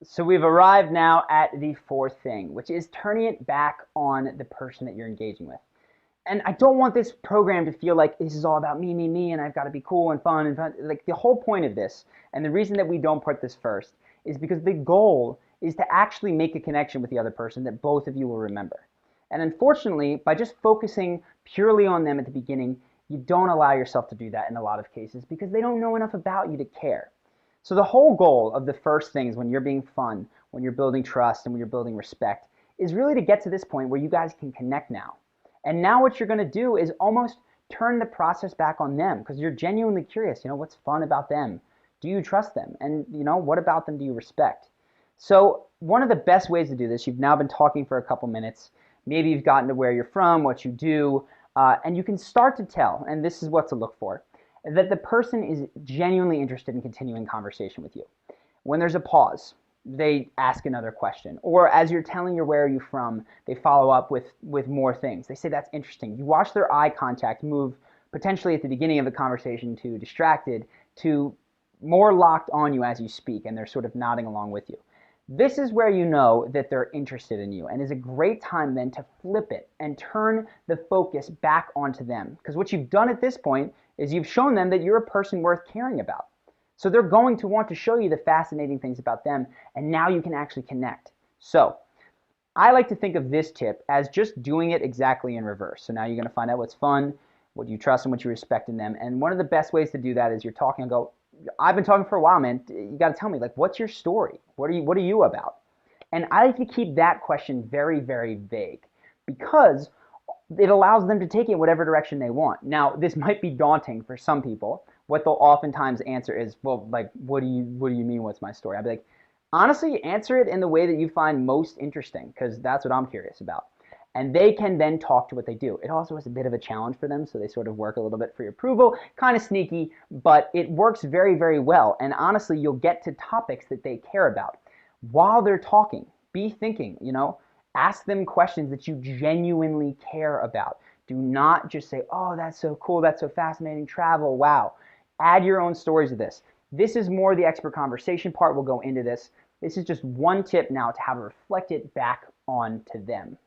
So we've arrived now at the fourth thing, which is turning it back on the person that you're engaging with. And I don't want this program to feel like this is all about me, and I've got to be cool and fun and fun. Like the whole point of this, and the reason that we don't put this first, is because the goal is to actually make a connection with the other person that both of you will remember. And unfortunately, by just focusing purely on them at the beginning, you don't allow yourself to do that in a lot of cases because they don't know enough about you to care. So the whole goal of the first things when you're being fun, when you're building trust, and when you're building respect is really to get to this point where you guys can connect now. And now what you're going to do is almost turn the process back on them because you're genuinely curious, what's fun about them? Do you trust them? And, what about them do you respect? So one of the best ways to do this, you've now been talking for a couple minutes, maybe you've gotten to where you're from, what you do, and you can start to tell, and this is what to look for, that the person is genuinely interested in continuing conversation with you. When there's a pause, they ask another question. Or as you're telling where are you from, they follow up with more things. They say, that's interesting. You watch their eye contact move potentially at the beginning of the conversation to distracted to more locked on you as you speak, and they're sort of nodding along with you. This is where you know that they're interested in you, and is a great time then to flip it and turn the focus back onto them. Because what you've done at this point is you've shown them that you're a person worth caring about. So they're going to want to show you the fascinating things about them, and now you can actually connect. So I like to think of this tip as just doing it exactly in reverse. So now you're going to find out what's fun, what you trust, and what you respect in them. And one of the best ways to do that is you're talking and go, I've been talking for a while, man. You got to tell me, like, what's your story? What are you about? And I like to keep that question very, very vague because it allows them to take it whatever direction they want. Now, this might be daunting for some people. What they'll oftentimes answer is, well, like, what do you mean, what's my story? I'd be like, honestly, answer it in the way that you find most interesting, because that's what I'm curious about. And they can then talk to what they do. It also is a bit of a challenge for them, so they sort of work a little bit for your approval, kind of sneaky, but it works very, very well. And honestly, you'll get to topics that they care about. While they're talking, be thinking, ask them questions that you genuinely care about. Do not just say, oh, that's so cool, that's so fascinating, travel, wow. Add your own stories to this. This is more the expert conversation part. We'll go into this. This is just one tip now to have it reflected back onto them.